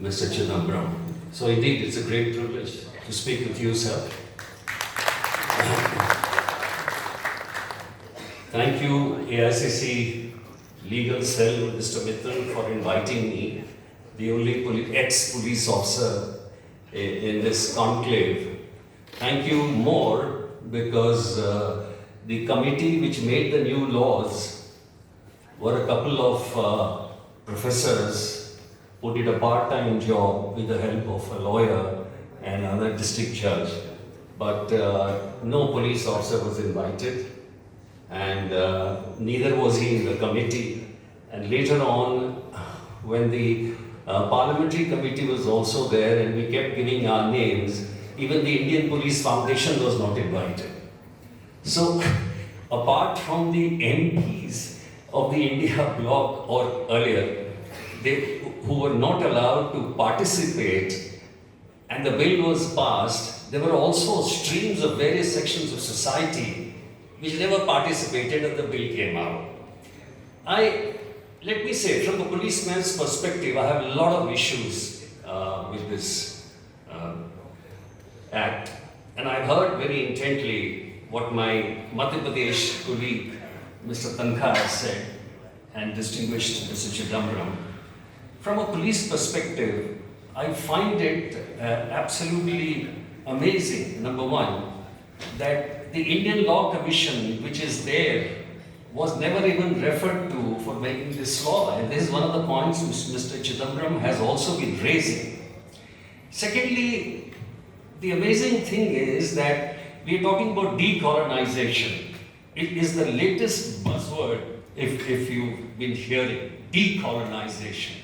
Mr. Chidambaram. So indeed, it's a great privilege to speak with you, sir. Thank you, AICC Legal Cell, Mr. Mittal, for inviting me, the only ex-police officer in this conclave. Thank you more because the committee which made the new laws were a couple of professors who did a part-time job with the help of a lawyer and another district judge. But no police officer was invited, and neither was he in the committee. And later on, when the parliamentary committee was also there and we kept giving our names, even the Indian Police Foundation was not invited. So, apart from the MPs of the India bloc or earlier, who were not allowed to participate, and the bill was passed, there were also streams of various sections of society which never participated and the bill came out. Let me say, from the policeman's perspective, I have a lot of issues with this act. And I've heard very intently what my Madhya Pradesh colleague, Mr. Tankha, has said, and distinguished Mr. Chidambaram. From a police perspective, I find it absolutely amazing, number one, that the Indian Law Commission, which is there, was never even referred to for making this law. And this is one of the points which Mr. Chidambaram has also been raising. Secondly, the amazing thing is that we are talking about decolonization. It is the latest buzzword, if you've been hearing, decolonization.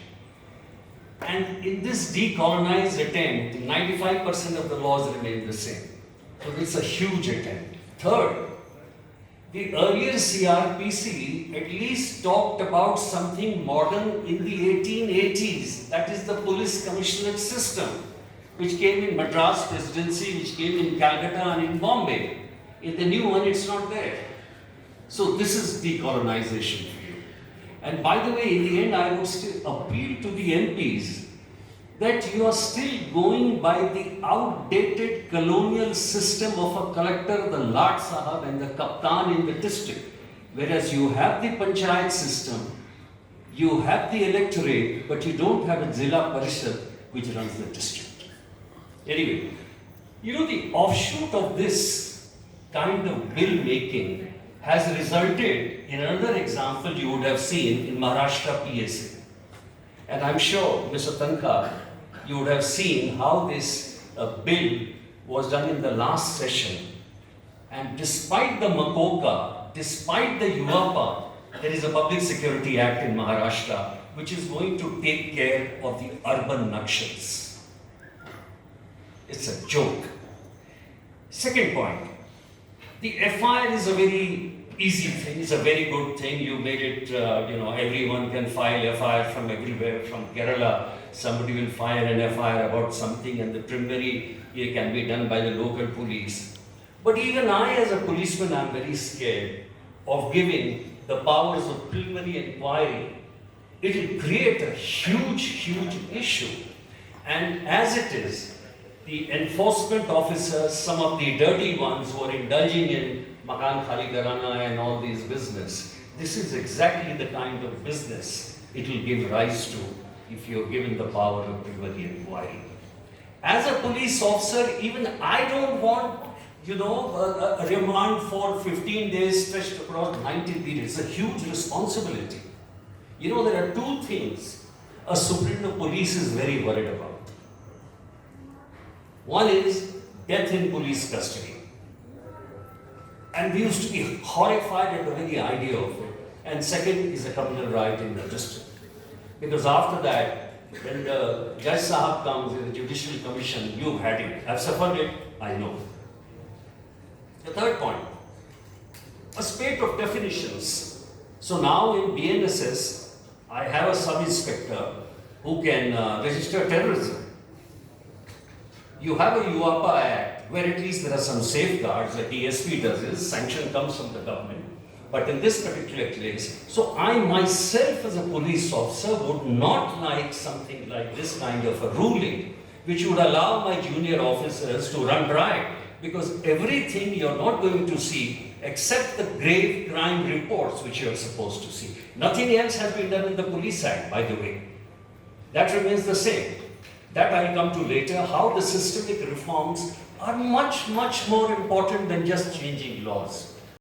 And in this decolonized attempt, 95% of the laws remain the same. So it's a huge attempt. Third, the earlier CRPC at least talked about something modern in the 1880s. That is the police commissionerate system, which came in Madras Presidency, which came in Calcutta and in Bombay. In the new one, it's not there. So this is decolonization for you. And by the way, in the end, I would still appeal to the MPs that you are still going by the outdated colonial system of a collector, the Lat Sahab and the Kaptan in the district. Whereas you have the Panchayat system, you have the electorate, but you don't have a Zilla Parishad which runs the district. Anyway, you know, the offshoot of this kind of bill making has resulted in another example you would have seen in Maharashtra PSA. And I'm sure, Mr. Tankha, you would have seen how this bill was done in the last session. And despite the Makoka, despite the UAPA, there is a Public Security Act in Maharashtra which is going to take care of the urban Nakshals. It's a joke. Second point, the FIR is a very easy thing, it's a very good thing. You made it, everyone can file FIR from everywhere, from Kerala. Somebody will file an FIR about something and the preliminary can be done by the local police. But even I as a policeman, I'm very scared of giving the powers of preliminary inquiry. It will create a huge, huge issue. And as it is, the enforcement officers, some of the dirty ones who are indulging in Makan Khali Garana and all these business, this is exactly the kind of business it will give rise to if you're given the power of preliminary inquiry. As a police officer, even I don't want, a remand for 15 days stretched across 90 periods. It's a huge responsibility. There are two things a superintendent of police is very worried about. One is death in police custody. And we used to be horrified at the very idea of it. And second is a communal riot in the district. Because after that, when the Judge Sahab comes in the Judicial Commission, you've had it. I've suffered it, I know. The third point, a spate of definitions. So now in BNSS, I have a sub-inspector who can register terrorism. You have a UAPA Act where at least there are some safeguards. The DSP does this, sanction comes from the government. But in this particular case, so I myself as a police officer would not like something like this kind of a ruling, which would allow my junior officers to run dry. Because everything you're not going to see except the grave crime reports which you're supposed to see. Nothing else has been done in the police side, by the way. That remains the same. That I'll come to later, how the systemic reforms are much, much more important than just changing laws.